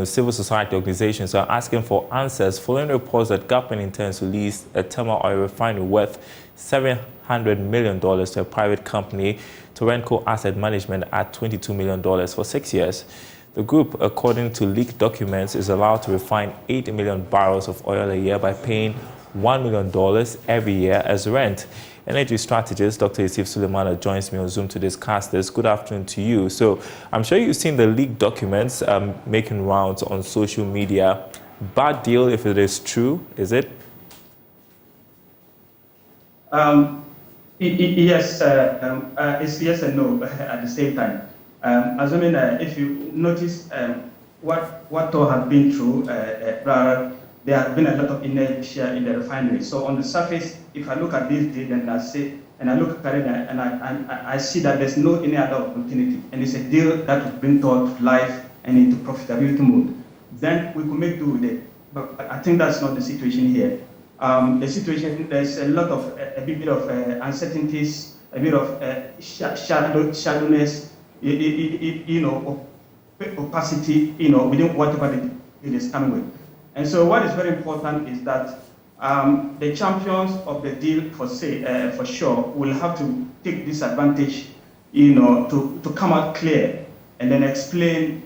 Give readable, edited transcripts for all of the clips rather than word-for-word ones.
civil society organizations are asking for answers following reports that government intends to lease a thermal oil refinery worth $700 million to a private company, TOR Asset Management, at $22 million for 6 years. The group, according to leaked documents, is allowed to refine 8 million barrels of oil a year by paying $1 million every year as rent. Energy strategist Dr. Yusuf Suleimana joins me on Zoom to discuss this. Good afternoon to you. So I'm sure you've seen the leaked documents making rounds on social media. Bad deal if it is true, is it? Yes, it's yes and no at the same time. Assuming if you notice what TOR has been through, there has been a lot of inertia in the refinery. So on the surface, if I look at this deal and I look at it and I see that there's no any other opportunity, and it's a deal that will bring TOR to life and into profitability mode, then we could make do with it. But I think that's not the situation here. The situation, there's a bit of uncertainties, a bit of shadowness, opacity, within whatever the deal is coming with. And so what is very important is that the champions of the deal, for sure, will have to take this advantage, to come out clear and then explain,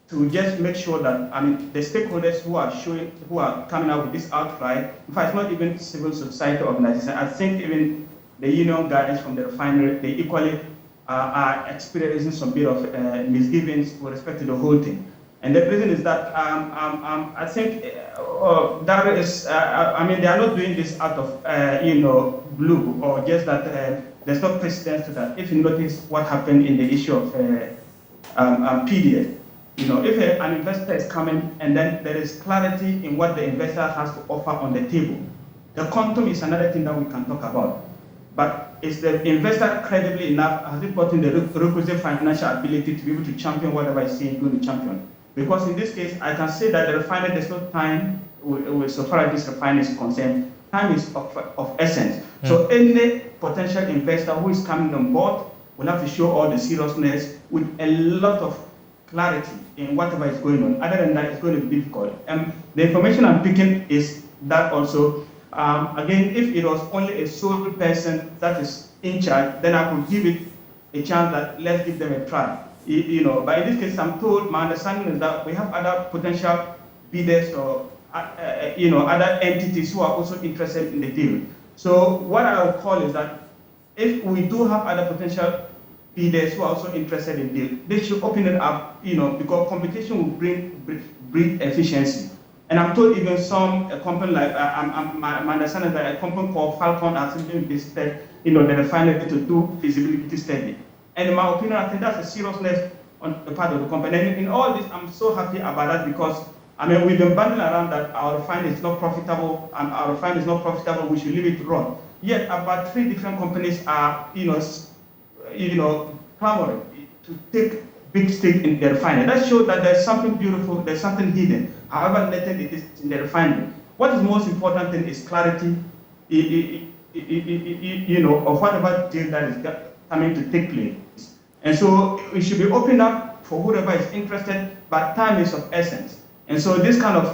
to just make sure that, the stakeholders who are coming out with this outcry, in fact, not even civil society organizations, I think even the union guys from the refinery, they equally are experiencing some bit of misgivings with respect to the whole thing. And the reason is that I think that is, they are not doing this out of, blue, or just that there's no precedence to that. If you notice what happened in the issue of PDS, if an investor is coming and then there is clarity in what the investor has to offer on the table, the quantum is another thing that we can talk about. But is the investor credibly enough? Has it gotten the requisite financial ability to be able to champion whatever is saying going to champion? Because in this case, I can say that the refinery, there's no time, so far as this refinery is concerned, time is of essence. So any potential investor who is coming on board will have to show all the seriousness with a lot of clarity in whatever is going on. Other than that, it's going to be difficult. The information I'm picking is that also, again, if it was only a sole person that is in charge, then I could give it a chance that let's give them a try. But in this case, I'm told, my understanding is that we have other potential bidders or, other entities who are also interested in the deal. So what I would call is that if we do have other potential bidders who are also interested in the deal, they should open it up, because competition will bring efficiency. And I'm told even a company like, my understanding is that a company called Falcon has been visited, the refinery to do feasibility study. And in my opinion, I think that's a seriousness on the part of the company. And in all this, I'm so happy about that because, we've been banding around that our refinery is not profitable, and our refinery is not profitable, we should leave it to run. Yet about 3 different companies are, clamoring to take big stake in the refinery. That shows that there's something beautiful, there's something hidden, however latent it is in the refinery. What is most important thing is clarity, of whatever deal that is coming to take place. And so it should be opened up for whoever is interested, but time is of essence. And so this kind of,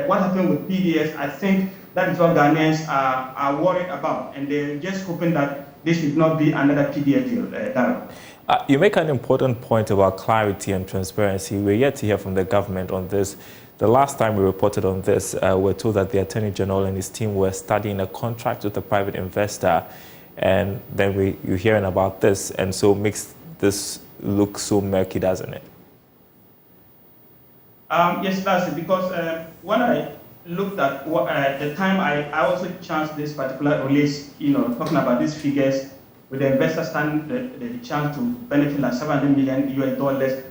what happened with PDS, I think that is what Ghanaians are worried about. And they're just hoping that this should not be another PDS deal. You make an important point about clarity and transparency. We're yet to hear from the government on this. The last time we reported on this, we're told that the Attorney General and his team were studying a contract with a private investor. And then you're hearing about this, and so it makes this look so murky, doesn't it? Yes, that's it, because when I looked at the time I also chanced this particular release, talking about these figures, with the investor stand the chance to benefit like $700 million US.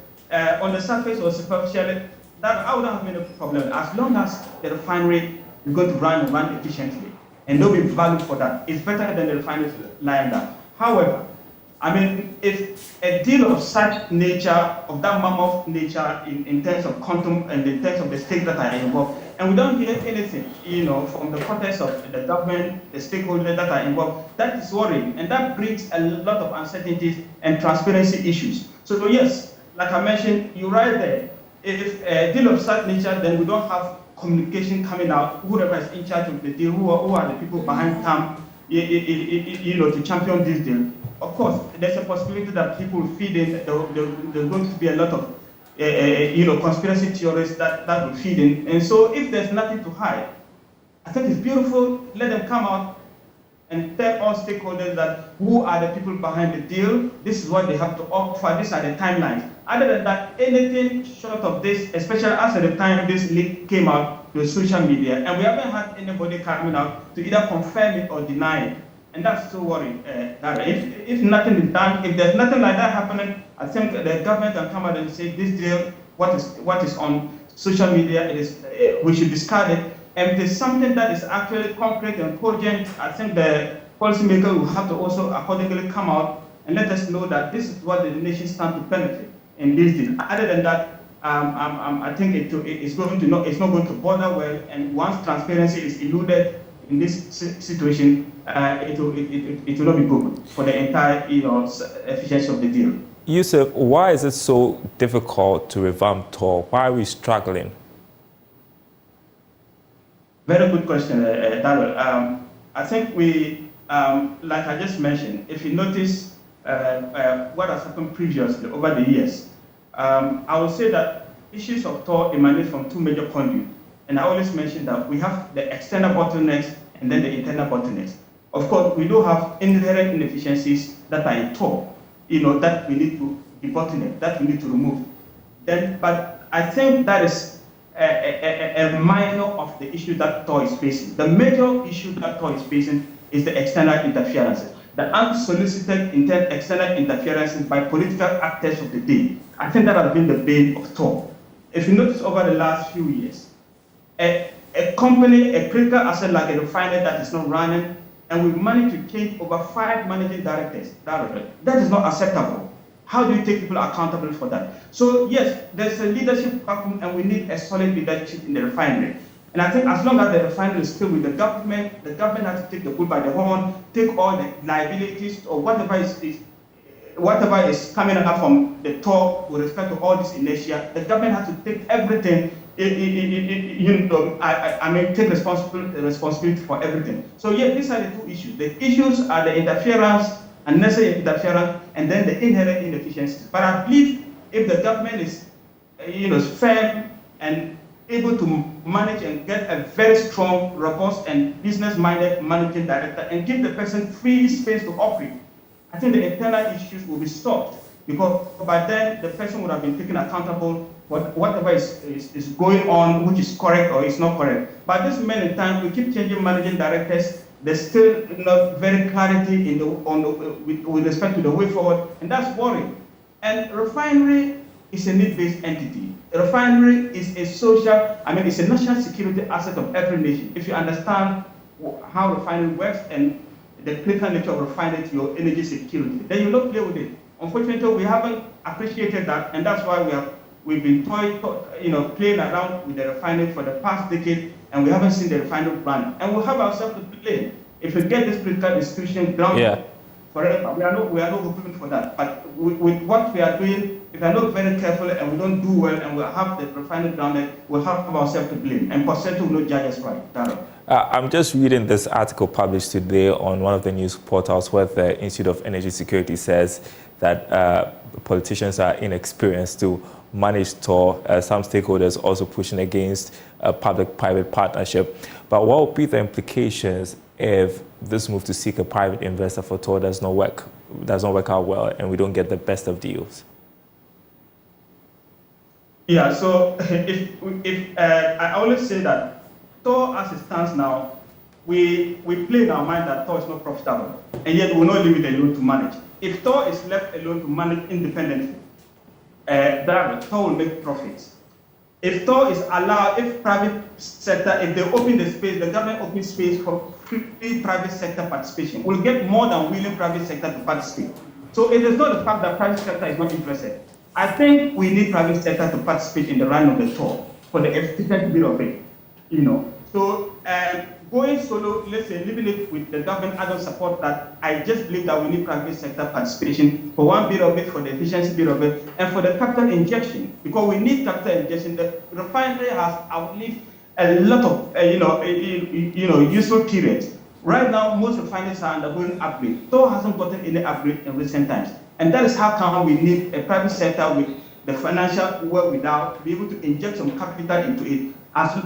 On the surface or superficially, that I wouldn't have been a problem, as long as the refinery is going to run efficiently. And there'll be value for that. It's better than the refineries lying down. However, if a deal of such nature, of that mammoth nature, in terms of quantum and in terms of the stakes that are involved, and we don't hear anything, from the context of the government, the stakeholders that are involved, that is worrying, and that brings a lot of uncertainties and transparency issues. So yes, like I mentioned, you're right there. if a deal of such nature, then we don't have communication coming out. Whoever is in charge of the deal, who are the people behind CAM, to champion this deal. Of course, there's a possibility that people feed in. There's going to be a lot of conspiracy theorists that will feed in. And so, if there's nothing to hide, I think it's beautiful. Let them come out and tell all stakeholders that who are the people behind the deal. This is what they have to offer. These are the timelines. Other than that, anything short of this, especially as at the time this leak came out to social media, and we haven't had anybody coming out to either confirm it or deny it. And that's still worrying. That if nothing is done, if there's nothing like that happening, I think the government can come out and say this deal, what is on social media, we should discard it. And if there's something that is actually concrete and cogent, I think the policymaker will have to also accordingly come out and let us know that this is what the nation stands to benefit in this deal. Other than that, I think it's not going to bother well. And once transparency is eluded in this situation, it will not be good for the entire efficiency of the deal. Yusuf, why is it so difficult to revamp TOR? Why are we struggling? Very good question, Darrell. I think we, like I just mentioned, if you notice what has happened previously over the years, I would say that issues of TOR emanate from two major conduits. And I always mention that we have the external bottlenecks and then the internal bottlenecks. Of course, we do have inherent inefficiencies that are in TOR, that we need to debottleneck, that we need to remove. But I think that is a minor of the issue that TOR is facing. The major issue that TOR is facing is the external interferences, the unsolicited external interferences by political actors of the day. I think that has been the bane of TOR. If you notice over the last few years, a company, a critical asset like a refinery that is not running, and we managed to change over 5 managing directors. That is not acceptable. How do you take people accountable for that? So yes, there's a leadership vacuum, and we need a solid leadership in the refinery. And I think as long as the refinery is still with the government has to take the bull by the horn, take all the liabilities or whatever is coming out from the TOR with respect to all this inertia. The government has to take everything. Take responsibility for everything. So yeah, these are the two issues. The issues are the interference, unnecessary interference, and then the inherent inefficiencies. But I believe if the government is, firm and able to manage and get a very strong, robust, and business-minded managing director and give the person free space to operate, I think the internal issues will be stopped, because by then the person would have been taken accountable for whatever is going on, which is correct or is not correct. But at this moment in time, we keep changing managing directors. There's still not very clarity with respect to the way forward, and that's worrying. And refinery is a need-based entity. A refinery is it's a national security asset of every nation. If you understand how refinery works and the critical nature of refinery to your energy security, then you don't play with it. Unfortunately, we haven't appreciated that, and that's why we've been playing around with the refinery for the past decade, and we haven't seen the refinery run. And we'll have ourselves to blame if we get this political discussion grounded forever. We are not hoping for that. But with what we are doing, if we are not very careful and we don't do well, and we'll have the refinery grounded, we'll have ourselves to blame. And percent will not judge us right. I'm just reading this article published today on one of the news portals where the Institute of Energy Security says that politicians are inexperienced to manage TOR. Some stakeholders also pushing against a public-private partnership. But what would be the implications if this move to seek a private investor for TOR does not work out well, and we don't get the best of deals? Yeah. So if I always say that TOR, as it stands now, we play in our mind that TOR is not profitable, and yet we will not leave it alone to manage. If TOR is left alone to manage independently, TOR will make profits. If TOR is allowed, if private sector, if they open the space, the government opens space for free private sector participation, we'll get more than willing private sector to participate. So it is not the fact that private sector is not interested. I think we need private sector to participate in the run of the TOR for the efficient bit of it. So going solo, let's say, leaving it with the government, I don't support that. I just believe that we need private sector participation for one bit of it, for the efficiency bit of it, and for the capital injection, because we need capital injection. The refinery has outlived a lot of useful periods. Right now, most refineries are undergoing upgrade. TOR hasn't gotten any upgrade in recent times, and that is how come we need a private sector with the financial wherewithal to be able to inject some capital into it, as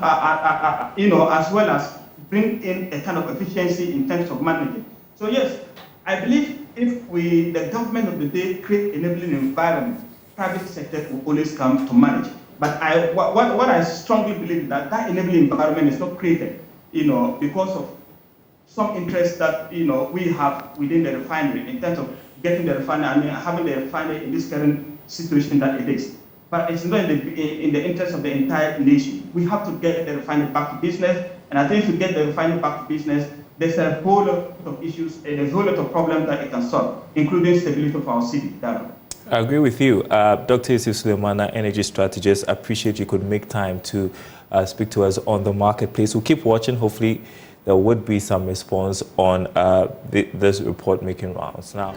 well as bring in a kind of efficiency in terms of managing. So yes, I believe if the government of the day create enabling environment, private sector will always come to manage. But what I strongly believe is that enabling environment is not created, because of some interest that we have within the refinery in terms of getting the refinery, having the refinery in this current situation that it is. But it's not in the interest of the entire nation. We have to get the refinery back to business, and I think to get the refinery back to business, there's a whole lot of issues, and there's a whole lot of problems that it can solve, including stability of our city. I agree with you. Dr. Yusuf Sulemana, energy strategist, I appreciate you could make time to speak to us on the marketplace. We'll keep watching. Hopefully, there would be some response on this report making rounds now.